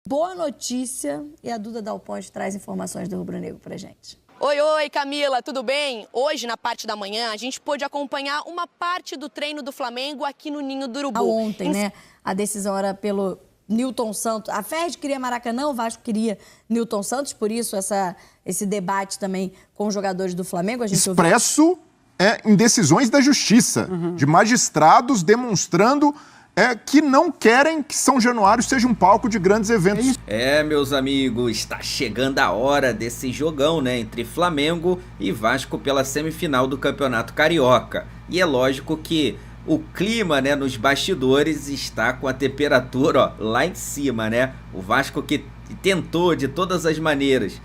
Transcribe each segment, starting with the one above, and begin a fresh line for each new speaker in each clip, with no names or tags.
Boa notícia, e a Duda Dal Ponte traz informações do Rubro Negro pra gente.
Oi, Camila, tudo bem? Hoje, na parte da manhã, a gente pôde acompanhar uma parte do treino do Flamengo aqui no Ninho do Urubu.
Ontem, né, a decisão era pelo Nilton Santos. A Ferdi queria Maracanã, o Vasco queria Nilton Santos, por isso esse debate também com os jogadores do Flamengo. A gente
expresso em decisões da justiça, de magistrados demonstrando que não querem que São Januário seja um palco de grandes eventos.
Meus amigos, está chegando a hora desse jogão, né, entre Flamengo e Vasco pela semifinal do Campeonato Carioca. E é lógico que o clima, né, nos bastidores está com a temperatura, ó, lá em cima, né? O Vasco que tentou de todas as maneiras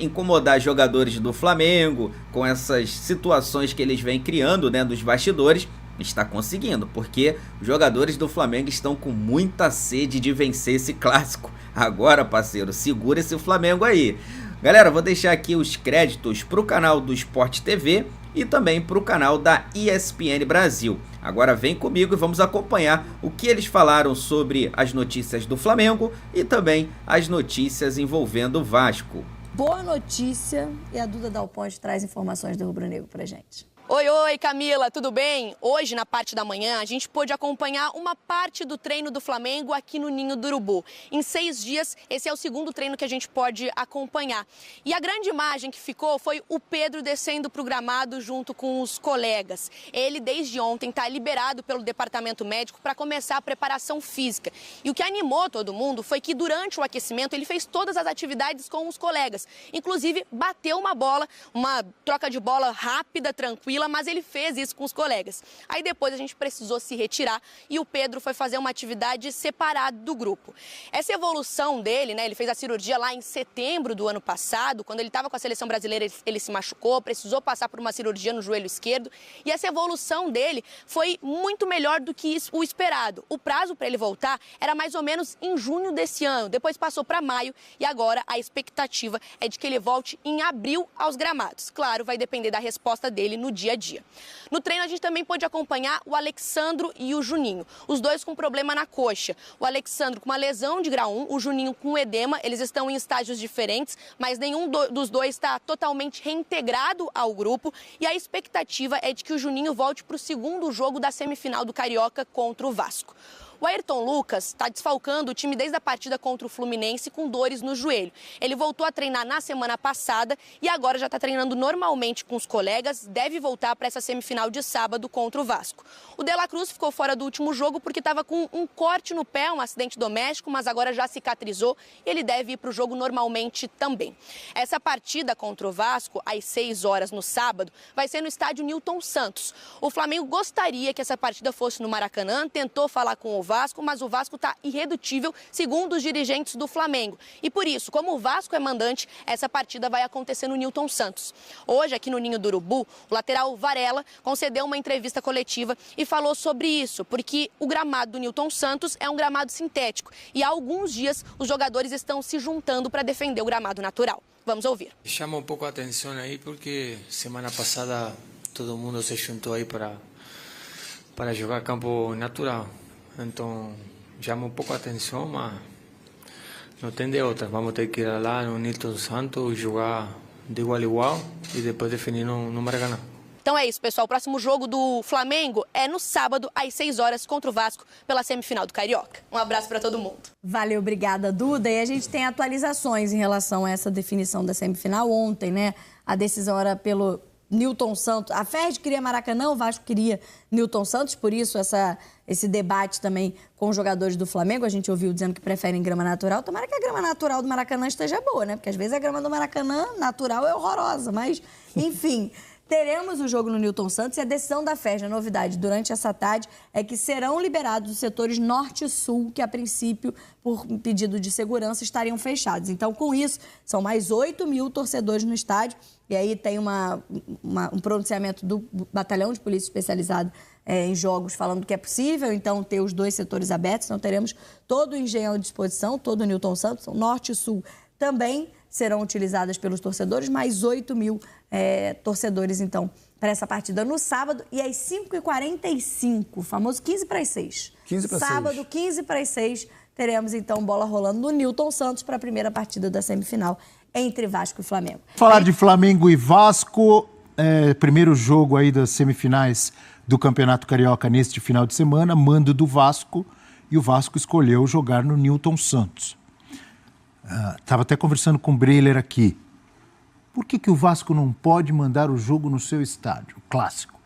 incomodar jogadores do Flamengo com essas situações que eles vêm criando, né, dos bastidores. Está conseguindo, porque os jogadores do Flamengo estão com muita sede de vencer esse clássico. Agora, parceiro, segura esse Flamengo aí. Galera, vou deixar aqui os créditos para o canal do Sport TV e também para o canal da ESPN Brasil. Agora vem comigo e vamos acompanhar o que eles falaram sobre as notícias do Flamengo e também as notícias envolvendo o Vasco.
Boa notícia, e a Duda Dal Ponte traz informações do Rubro Negro pra gente.
Oi, Camila, tudo bem? Hoje, na parte da manhã, a gente pôde acompanhar uma parte do treino do Flamengo aqui no Ninho do Urubu. Em 6 dias, esse é o segundo treino que a gente pode acompanhar. E a grande imagem que ficou foi o Pedro descendo para o gramado junto com os colegas. Ele, desde ontem, está liberado pelo departamento médico para começar a preparação física. E o que animou todo mundo foi que, durante o aquecimento, ele fez todas as atividades com os colegas. Inclusive, bateu uma bola, uma troca de bola rápida, tranquila, mas ele fez isso com os colegas. Aí depois a gente precisou se retirar e o Pedro foi fazer uma atividade separada do grupo. Essa evolução dele, né, ele fez a cirurgia lá em setembro do ano passado, quando ele estava com a seleção brasileira, ele se machucou, precisou passar por uma cirurgia no joelho esquerdo, e essa evolução dele foi muito melhor do que o esperado. O prazo para ele voltar era mais ou menos em junho desse ano, depois passou para maio e agora a expectativa é de que ele volte em abril aos gramados. Claro, vai depender da resposta dele no dia a dia. No treino a gente também pôde acompanhar o Alexandro e o Juninho, os dois com problema na coxa. O Alexandro com uma lesão de grau 1, o Juninho com edema, eles estão em estágios diferentes, mas nenhum dos dois está totalmente reintegrado ao grupo e a expectativa é de que o Juninho volte para o segundo jogo da semifinal do Carioca contra o Vasco. O Ayrton Lucas está desfalcando o time desde a partida contra o Fluminense com dores no joelho. Ele voltou a treinar na semana passada e agora já está treinando normalmente com os colegas, deve voltar para essa semifinal de sábado contra o Vasco. O De La Cruz ficou fora do último jogo porque estava com um corte no pé, um acidente doméstico, mas agora já cicatrizou e ele deve ir para o jogo normalmente também. Essa partida contra o Vasco, às 6 horas no sábado, vai ser no estádio Nilton Santos. O Flamengo gostaria que essa partida fosse no Maracanã, tentou falar com o Vasco, mas o Vasco está irredutível, segundo os dirigentes do Flamengo. E por isso, como o Vasco é mandante, essa partida vai acontecer no Nilton Santos. Hoje, aqui no Ninho do Urubu, o lateral Varela concedeu uma entrevista coletiva e falou sobre isso, porque o gramado do Nilton Santos é um gramado sintético e há alguns dias os jogadores estão se juntando para defender o gramado natural. Vamos ouvir.
Chama um pouco a atenção aí porque semana passada todo mundo se juntou aí para jogar campo natural. Então, chama um pouco a atenção, mas não tem de outra. Vamos ter que ir lá no Nilton Santos, jogar de igual a igual e depois definir no Maracanã.
Então é isso, pessoal. O próximo jogo do Flamengo é no sábado, às 6 horas, contra o Vasco, pela semifinal do Carioca. Um abraço para todo mundo.
Valeu, obrigada, Duda. E a gente tem atualizações em relação a essa definição da semifinal. Ontem, né, a decisão era pelo Nilton Santos. A Ferdi queria Maracanã, o Vasco queria Nilton Santos, por isso esse debate também com os jogadores do Flamengo. A gente ouviu dizendo que preferem grama natural. Tomara que a grama natural do Maracanã esteja boa, né? Porque às vezes a grama do Maracanã natural é horrorosa, mas, enfim... Teremos o jogo no Nilton Santos e a decisão da Ferdi, a novidade durante essa tarde, é que serão liberados os setores norte e sul, que a princípio, por pedido de segurança, estariam fechados. Então, com isso, são mais 8.000 torcedores no estádio. E aí tem um pronunciamento do Batalhão de Polícia Especializada em Jogos falando que é possível, então, ter os dois setores abertos. Então, teremos todo o engenho à disposição, todo o Nilton Santos, norte e sul também serão utilizadas pelos torcedores, mais 8.000 torcedores, então, para essa partida no sábado. E às 5h45, o famoso 15 para as 6.
15 para as 6.
Sábado, 15 para as 6, teremos então bola rolando no Newton Santos para a primeira partida da semifinal entre Vasco e Flamengo.
Falar de Flamengo e Vasco, primeiro jogo aí das semifinais do Campeonato Carioca neste final de semana, mando do Vasco, e o Vasco escolheu jogar no Newton Santos. Estava até conversando com o Breler aqui. Por que o Vasco não pode mandar o jogo no seu estádio? Clássico.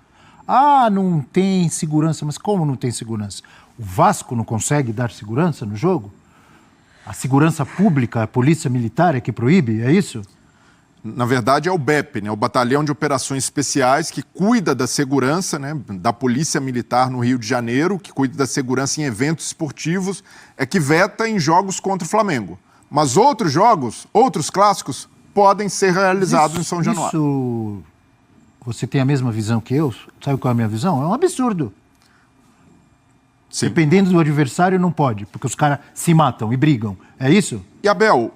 Não tem segurança. Mas como não tem segurança? O Vasco não consegue dar segurança no jogo? A segurança pública, a polícia militar é que proíbe? É isso?
Na verdade, é o BEP, né? O Batalhão de Operações Especiais, que cuida da segurança, né, da Polícia Militar no Rio de Janeiro, que cuida da segurança em eventos esportivos, é que veta em jogos contra o Flamengo. Mas outros jogos, outros clássicos, podem ser realizados em São Januário.
Isso, você tem a mesma visão que eu? Sabe qual é a minha visão? É um absurdo. Sim. Dependendo do adversário, não pode, porque os caras se matam e brigam. É isso?
E, Abel,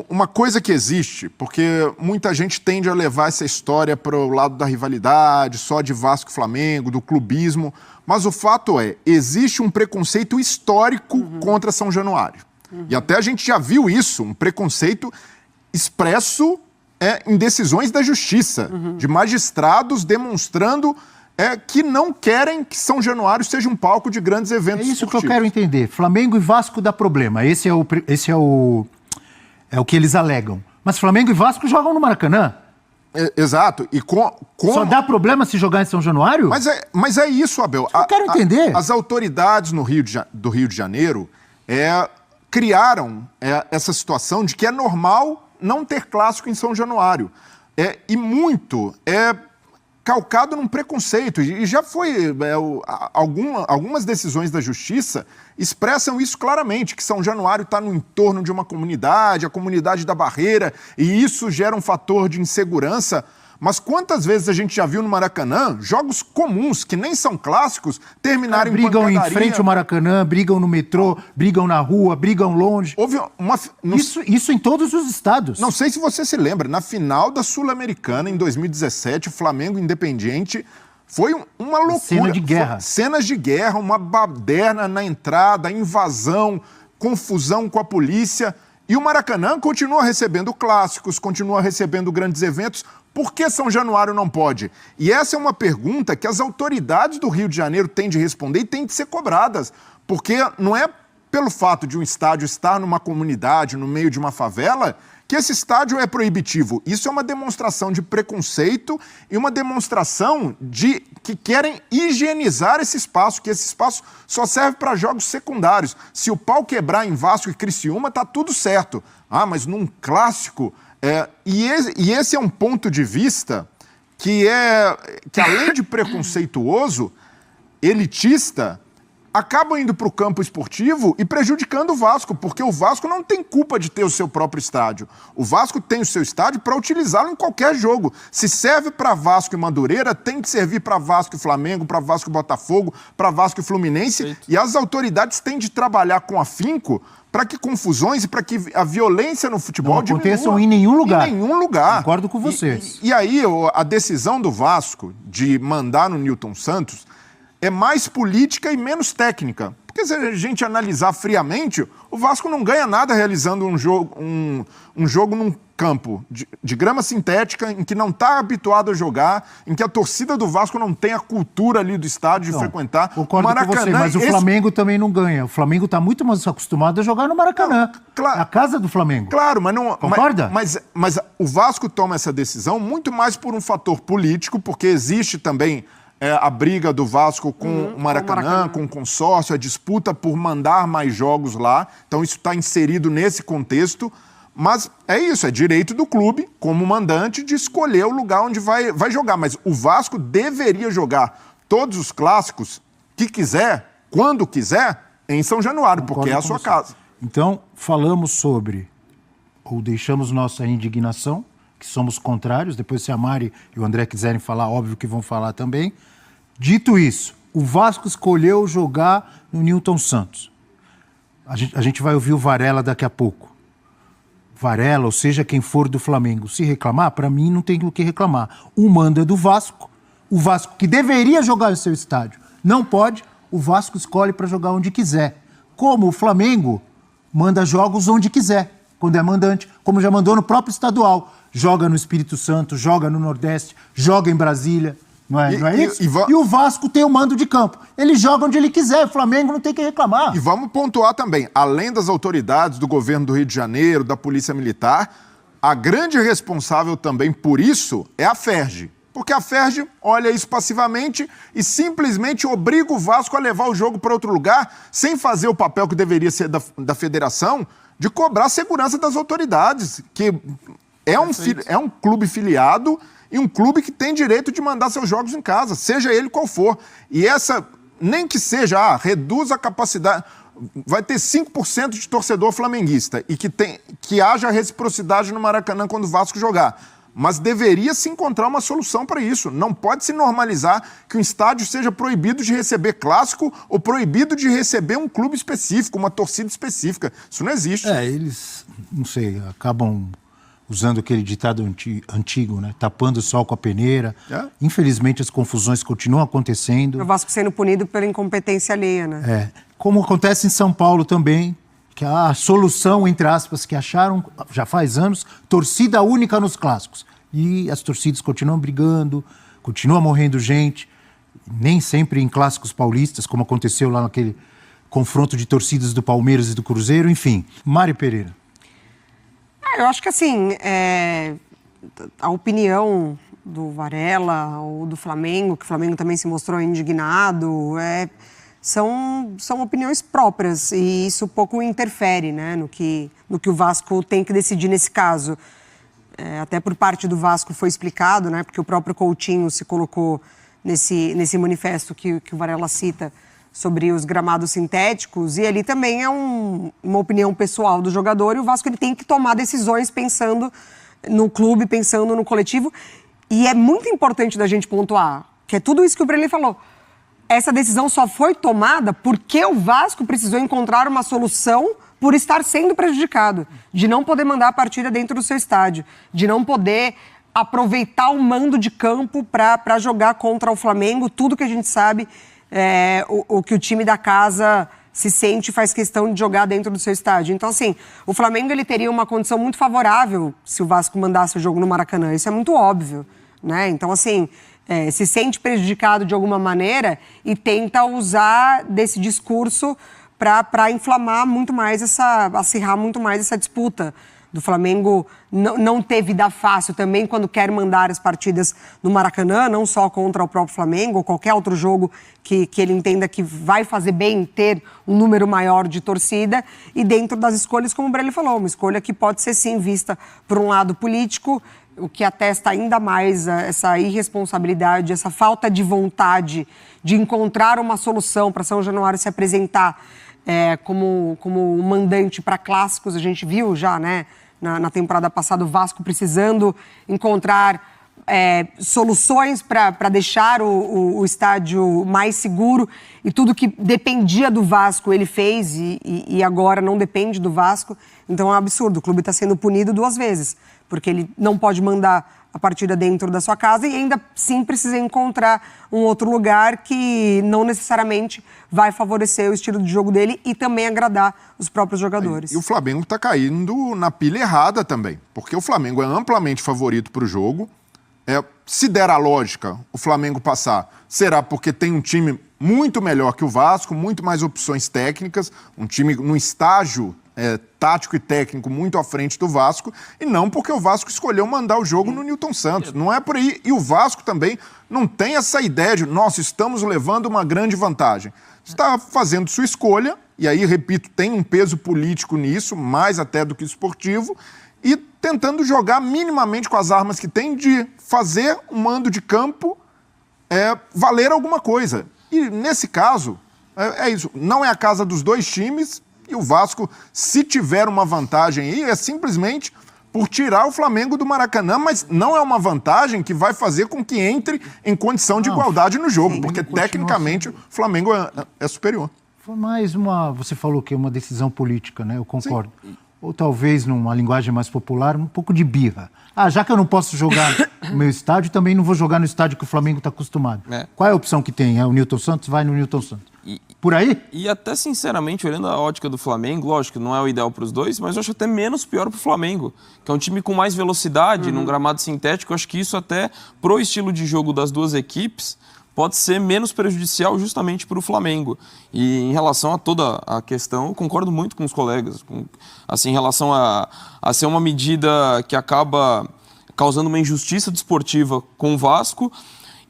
uma coisa que existe, porque muita gente tende a levar essa história para o lado da rivalidade, só de Vasco e Flamengo, do clubismo, mas o fato é, existe um preconceito histórico contra São Januário. E até a gente já viu isso, um preconceito expresso em decisões da justiça, de magistrados demonstrando que não querem que São Januário seja um palco de grandes eventos
esportivos. É isso
esportivos.
Que eu quero entender. Flamengo e Vasco dá problema. Esse é o que eles alegam. Mas Flamengo e Vasco jogam no Maracanã.
Exato. E
Só dá problema se jogar em São Januário?
Mas é isso, Abel.
Eu quero entender.
As autoridades do Rio de Janeiro criaram essa situação de que é normal não ter clássico em São Januário. E muito calcado num preconceito. E já foi... algumas decisões da Justiça expressam isso claramente, que São Januário está no entorno de uma comunidade, a comunidade da Barreira, e isso gera um fator de insegurança. Mas quantas vezes a gente já viu no Maracanã jogos comuns, que nem são clássicos, terminarem em
brigam em frente ao Maracanã, brigam no metrô, brigam na rua, brigam longe.
Houve
Isso em todos os estados.
Não sei se você se lembra, na final da Sul-Americana, em 2017, o Flamengo Independiente foi uma loucura.
Cena de guerra.
Cenas de guerra, uma baderna na entrada, invasão, confusão com a polícia. E o Maracanã continua recebendo clássicos, continua recebendo grandes eventos. Por que São Januário não pode? E essa é uma pergunta que as autoridades do Rio de Janeiro têm de responder e têm de ser cobradas. Porque não é pelo fato de um estádio estar numa comunidade, no meio de uma favela, que esse estádio é proibitivo. Isso é uma demonstração de preconceito e uma demonstração de que querem higienizar esse espaço, que esse espaço só serve para jogos secundários. Se o pau quebrar em Vasco e Criciúma, tá tudo certo. Mas num clássico... E esse é um ponto de vista que além de preconceituoso, elitista, acaba indo para o campo esportivo e prejudicando o Vasco, porque o Vasco não tem culpa de ter o seu próprio estádio. O Vasco tem o seu estádio para utilizá-lo em qualquer jogo. Se serve para Vasco e Madureira, tem que servir para Vasco e Flamengo, para Vasco e Botafogo, para Vasco e Fluminense. Eita. E as autoridades têm de trabalhar com afinco para que confusões e para que a violência no futebol
não aconteçam em nenhum lugar.
Em nenhum lugar.
Concordo com vocês.
E aí, a decisão do Vasco de mandar no Newton Santos é mais política e menos técnica. Porque se a gente analisar friamente, o Vasco não ganha nada realizando um jogo num campo de grama sintética, em que não está habituado a jogar, em que a torcida do Vasco não tem a cultura ali do estádio de frequentar.
Concordo com você, mas o Flamengo também não ganha. O Flamengo está muito mais acostumado a jogar no Maracanã. Claro, é a casa do Flamengo.
Claro, mas não...
Concorda?
Mas o Vasco toma essa decisão muito mais por um fator político, porque existe também... a briga do Vasco com o Maracanã, com o consórcio, a disputa por mandar mais jogos lá. Então isso está inserido nesse contexto. Mas é isso, é direito do clube, como mandante, de escolher o lugar onde vai jogar. Mas o Vasco deveria jogar todos os clássicos que quiser, quando quiser, em São Januário, porque é a sua casa.
Então, falamos sobre, ou deixamos nossa indignação, que somos contrários. Depois, se a Mari e o André quiserem falar, óbvio que vão falar também. Dito isso, o Vasco escolheu jogar no Newton Santos. A gente vai ouvir o Varela daqui a pouco. Varela, ou seja, quem for do Flamengo, se reclamar, para mim não tem o que reclamar. O mando é do Vasco, o Vasco que deveria jogar no seu estádio não pode, o Vasco escolhe para jogar onde quiser. como o Flamengo manda jogos onde quiser, quando é mandante, como já mandou no próprio estadual. Joga no Espírito Santo, joga no Nordeste, joga em Brasília. Não é isso? E o Vasco tem o mando de campo. Ele joga onde ele quiser, o Flamengo não tem que reclamar.
E vamos pontuar também, além das autoridades do governo do Rio de Janeiro, da Polícia Militar, a grande responsável também por isso é a FERJ. Porque a FERJ olha isso passivamente e simplesmente obriga o Vasco a levar o jogo para outro lugar, sem fazer o papel que deveria ser da federação, de cobrar a segurança das autoridades, que é um clube filiado e um clube que tem direito de mandar seus jogos em casa, seja ele qual for. E essa, nem que seja, reduz a capacidade, vai ter 5% de torcedor flamenguista e que haja reciprocidade no Maracanã quando o Vasco jogar. Mas deveria se encontrar uma solução para isso. Não pode se normalizar que um estádio seja proibido de receber clássico ou proibido de receber um clube específico, uma torcida específica. Isso não existe.
Eles, não sei, acabam usando aquele ditado antigo, né? Tapando o sol com a peneira. Infelizmente, as confusões continuam acontecendo.
O Vasco sendo punido pela incompetência alheia, né?
Como acontece em São Paulo também, que a solução, entre aspas, que acharam já faz anos, torcida única nos clássicos. E as torcidas continuam brigando, continua morrendo gente, nem sempre em clássicos paulistas, como aconteceu lá naquele confronto de torcidas do Palmeiras e do Cruzeiro, enfim. Mário Pereira.
Eu acho que assim, a opinião do Varela ou do Flamengo, que o Flamengo também se mostrou indignado, são opiniões próprias e isso pouco interfere, né, no que o Vasco tem que decidir nesse caso. Até por parte do Vasco foi explicado, né, porque o próprio Coutinho se colocou nesse manifesto que o Varela cita sobre os gramados sintéticos, e ali também é uma opinião pessoal do jogador, e o Vasco ele tem que tomar decisões pensando no clube, pensando no coletivo, e é muito importante da gente pontuar, que é tudo isso que o Brelê falou. Essa decisão só foi tomada porque o Vasco precisou encontrar uma solução por estar sendo prejudicado, de não poder mandar a partida dentro do seu estádio, de não poder aproveitar o mando de campo para jogar contra o Flamengo, tudo que a gente sabe, o que o time da casa se sente e faz questão de jogar dentro do seu estádio. Então, assim, o Flamengo ele teria uma condição muito favorável se o Vasco mandasse o jogo no Maracanã, isso é muito óbvio, né? Então, assim, se sente prejudicado de alguma maneira e tenta usar desse discurso para inflamar muito mais acirrar muito mais essa disputa. Do Flamengo não ter vida fácil também quando quer mandar as partidas no Maracanã, não só contra o próprio Flamengo ou qualquer outro jogo que ele entenda que vai fazer bem ter um número maior de torcida, e dentro das escolhas, como o Brelli falou, uma escolha que pode ser sim vista por um lado político, o que atesta ainda mais essa irresponsabilidade, essa falta de vontade de encontrar uma solução para São Januário se apresentar como um mandante para clássicos. A gente viu já, né, na temporada passada, o Vasco precisando encontrar soluções para deixar o estádio mais seguro, e tudo que dependia do Vasco ele fez e agora não depende do Vasco. Então é um absurdo, o clube está sendo punido 2 vezes, porque ele não pode mandar a partida dentro da sua casa e ainda sim precisa encontrar um outro lugar que não necessariamente vai favorecer o estilo de jogo dele e também agradar os próprios jogadores.
E o Flamengo está caindo na pilha errada também, porque o Flamengo é amplamente favorito para o jogo. Se der a lógica, o Flamengo passar, será porque tem um time muito melhor que o Vasco, muito mais opções técnicas, um time num estágio tático e técnico muito à frente do Vasco, e não porque o Vasco escolheu mandar o jogo no Newton Santos. Não é por aí. E o Vasco também não tem essa ideia de, nossa, estamos levando uma grande vantagem. Está fazendo sua escolha, e aí, repito, tem um peso político nisso, mais até do que esportivo, e tentando jogar minimamente com as armas que tem de fazer um mando de campo valer alguma coisa. E nesse caso, é isso. Não é a casa dos dois times, e o Vasco, se tiver uma vantagem aí, é simplesmente por tirar o Flamengo do Maracanã, mas não é uma vantagem que vai fazer com que entre em condição de igualdade no jogo, porque tecnicamente o Flamengo é superior.
Foi mais você falou que é uma decisão política, né? Eu concordo. Sim. Ou talvez, numa linguagem mais popular, um pouco de birra. Já que eu não posso jogar no meu estádio, também não vou jogar no estádio que o Flamengo está acostumado. Qual é a opção que tem? É o Newton Santos? Vai no Newton Santos. por aí?
E até, sinceramente, olhando a ótica do Flamengo, lógico, não é o ideal para os dois, mas eu acho até menos pior para o Flamengo, que é um time com mais velocidade, num gramado sintético. Eu acho que isso até, pro estilo de jogo das duas equipes, pode ser menos prejudicial justamente para o Flamengo. E em relação a toda a questão, eu concordo muito com os colegas. Assim, em relação a ser uma medida que acaba causando uma injustiça desportiva com o Vasco.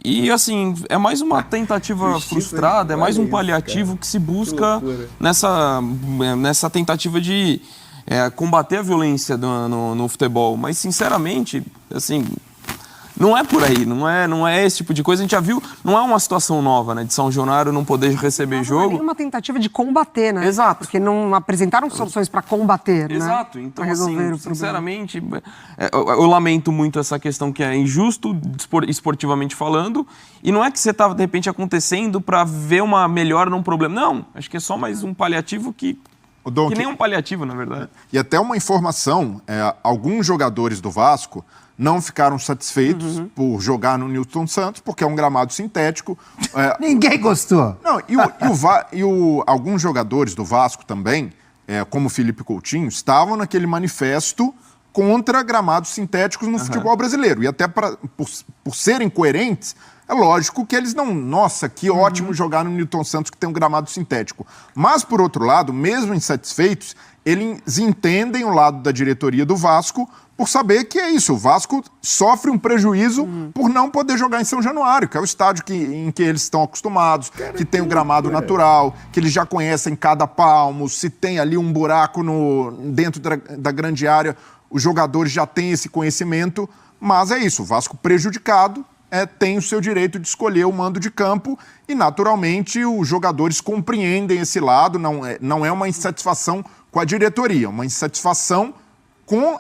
E, assim, é mais uma tentativa frustrada, é mais um paliativo que se busca nessa tentativa de combater a violência no futebol. Mas, sinceramente, assim, não é por aí, não é esse tipo de coisa. A gente já viu, não é uma situação nova, né, de São Januário não poder receber jogo.
Não é uma tentativa de combater, né?
Exato.
Porque não apresentaram soluções para combater, né?
Exato. Então,
assim,
sinceramente, eu lamento muito essa questão que é injusto, esportivamente falando, e não é que você está, de repente, acontecendo para ver uma melhora num problema. Não, acho que é só mais um paliativo que nem um paliativo, na verdade.
E até uma informação, alguns jogadores do Vasco não ficaram satisfeitos por jogar no Newton Santos, porque é um gramado sintético.
Ninguém gostou.
Não, alguns jogadores do Vasco também, como o Felipe Coutinho, estavam naquele manifesto contra gramados sintéticos no futebol brasileiro. E até por serem coerentes, é lógico que eles não... Nossa, que ótimo jogar no Newton Santos que tem um gramado sintético. Mas, por outro lado, mesmo insatisfeitos, eles entendem o lado da diretoria do Vasco por saber que é isso. O Vasco sofre um prejuízo por não poder jogar em São Januário, que é o estádio em que eles estão acostumados, que tem o gramado natural, que eles já conhecem cada palmo, se tem ali um buraco dentro da grande área, os jogadores já têm esse conhecimento, mas é isso, o Vasco prejudicado tem o seu direito de escolher o mando de campo e, naturalmente, os jogadores compreendem esse lado, não é uma insatisfação com a diretoria, uma insatisfação com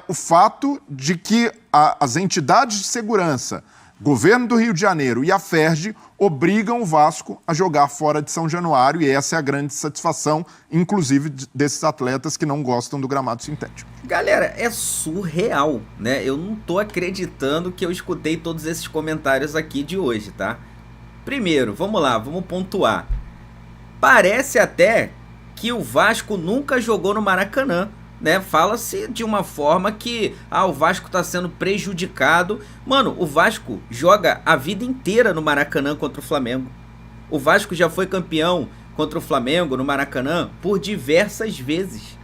o fato de que as entidades de segurança, governo do Rio de Janeiro e a FERJ, obrigam o Vasco a jogar fora de São Januário, e essa é a grande satisfação, inclusive, desses atletas que não gostam do gramado sintético.
Galera, é surreal, né? Eu não tô acreditando que eu escutei todos esses comentários aqui de hoje, tá? Primeiro, vamos lá, vamos pontuar. Parece até que o Vasco nunca jogou no Maracanã, né? Fala-se de uma forma que o Vasco tá sendo prejudicado. Mano, o Vasco joga a vida inteira no Maracanã contra o Flamengo. O Vasco já foi campeão contra o Flamengo no Maracanã por diversas vezes.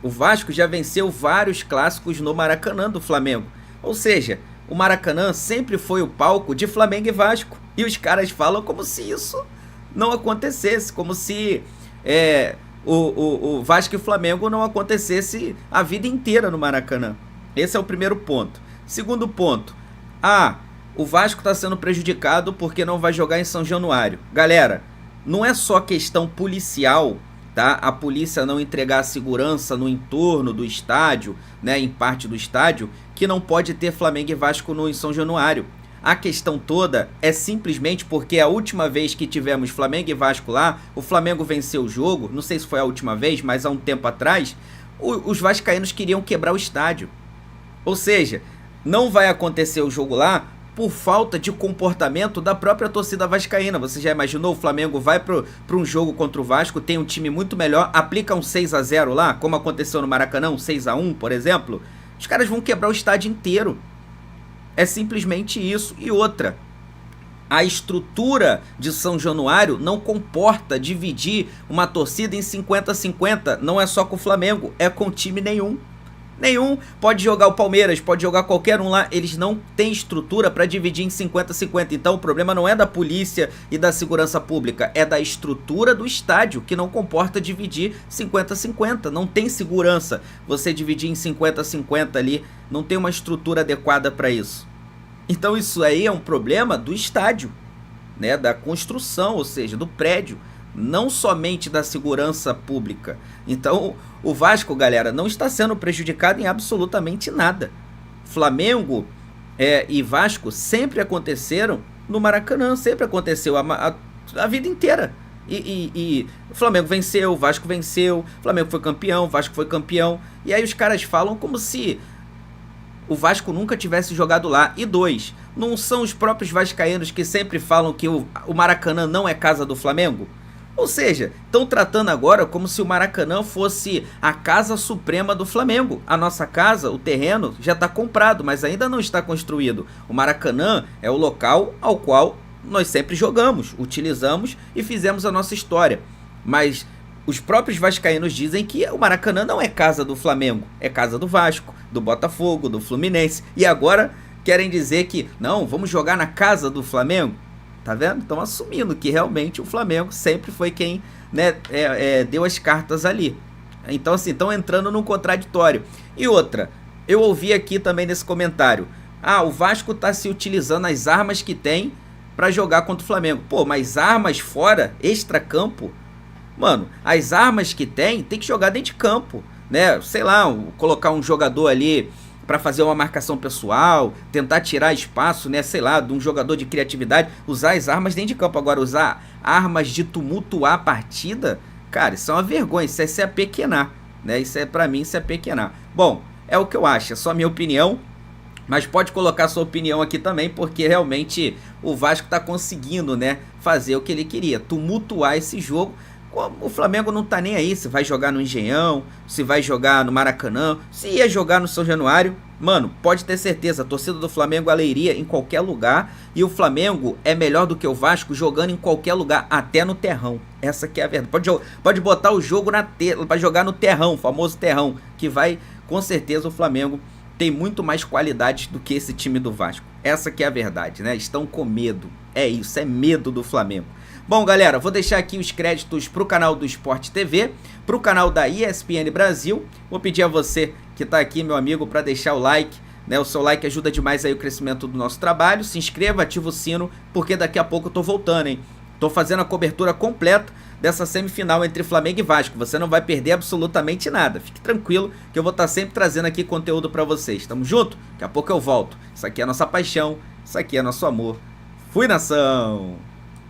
O Vasco já venceu vários clássicos no Maracanã do Flamengo. Ou seja, o Maracanã sempre foi o palco de Flamengo e Vasco. E os caras falam como se isso não acontecesse, como se o Vasco e o Flamengo não acontecesse a vida inteira no Maracanã. Esse é o primeiro ponto. Segundo ponto, o Vasco está sendo prejudicado porque não vai jogar em São Januário. Galera, não é só questão policial, tá? A polícia não entregar a segurança no entorno do estádio, né, em parte do estádio, que não pode ter Flamengo e Vasco em São Januário. A questão toda é simplesmente porque a última vez que tivemos Flamengo e Vasco lá, o Flamengo venceu o jogo, não sei se foi a última vez, mas há um tempo atrás, os vascaínos queriam quebrar o estádio. Ou seja, não vai acontecer o jogo lá por falta de comportamento da própria torcida vascaína. Você já imaginou? O Flamengo vai para um jogo contra o Vasco, tem um time muito melhor, aplica um 6-0 lá, como aconteceu no Maracanã, um 6-1, por exemplo. Os caras vão quebrar o estádio inteiro. É simplesmente isso. E outra, a estrutura de São Januário não comporta dividir uma torcida em 50-50. Não é só com o Flamengo, é com time nenhum. Nenhum. Pode jogar o Palmeiras, pode jogar qualquer um lá. Eles não têm estrutura para dividir em 50-50. Então o problema não é da polícia e da segurança pública, é da estrutura do estádio, que não comporta dividir 50-50. Não tem segurança você dividir em 50-50 ali. Não tem uma estrutura adequada para isso. Então isso aí é um problema do estádio, né? Da construção, ou seja, do prédio, não somente da segurança pública. Então o Vasco, galera, não está sendo prejudicado em absolutamente nada. Flamengo e Vasco sempre aconteceram no Maracanã, sempre aconteceu a vida inteira. E o Flamengo venceu, o Vasco venceu, o Flamengo foi campeão, o Vasco foi campeão. E aí os caras falam como se o Vasco nunca tivesse jogado lá. E dois, não são os próprios vascaínos que sempre falam que o Maracanã não é casa do Flamengo? Ou seja, estão tratando agora como se o Maracanã fosse a casa suprema do Flamengo. A nossa casa, o terreno, já está comprado, mas ainda não está construído. O Maracanã é o local ao qual nós sempre jogamos, utilizamos e fizemos a nossa história. Mas os próprios vascaínos dizem que o Maracanã não é casa do Flamengo, é casa do Vasco, do Botafogo, do Fluminense. E agora querem dizer que, não, vamos jogar na casa do Flamengo? Tá vendo? Estão assumindo que realmente o Flamengo sempre foi quem, né, deu as cartas ali. Então, assim, estão entrando num contraditório. E outra, eu ouvi aqui também nesse comentário, o Vasco está se utilizando as armas que tem para jogar contra o Flamengo. Pô, mas armas fora, extra-campo? Mano, as armas que tem que jogar dentro de campo, né? Sei lá, colocar um jogador ali para fazer uma marcação pessoal, tentar tirar espaço, né, sei lá, de um jogador de criatividade, usar as armas dentro de campo. Agora, usar armas de tumultuar a partida, cara, isso é uma vergonha, isso é se apequenar, né, pra mim, isso é pequenar. Bom, é o que eu acho, é só a minha opinião, mas pode colocar sua opinião aqui também, porque realmente o Vasco tá conseguindo, né, fazer o que ele queria, tumultuar esse jogo. O Flamengo não tá nem aí se vai jogar no Engenhão, se vai jogar no Maracanã, se ia jogar no São Januário. Mano, pode ter certeza, a torcida do Flamengo aleiria em qualquer lugar, e o Flamengo é melhor do que o Vasco jogando em qualquer lugar, até no terrão. Essa que é a verdade. Pode botar o jogo para jogar no terrão, o famoso terrão, que vai, com certeza, o Flamengo tem muito mais qualidade do que esse time do Vasco. Essa que é a verdade, né? Estão com medo. É isso, é medo do Flamengo. Bom, galera, vou deixar aqui os créditos para o canal do Sport TV, para o canal da ESPN Brasil. Vou pedir a você que está aqui, meu amigo, para deixar o like, né? O seu like ajuda demais aí o crescimento do nosso trabalho. Se inscreva, ativa o sino, porque daqui a pouco eu tô voltando, hein? Tô fazendo a cobertura completa dessa semifinal entre Flamengo e Vasco. Você não vai perder absolutamente nada. Fique tranquilo que eu vou estar sempre trazendo aqui conteúdo para vocês. Tamo junto? Daqui a pouco eu volto. Isso aqui é a nossa paixão, isso aqui é nosso amor. Fui, nação!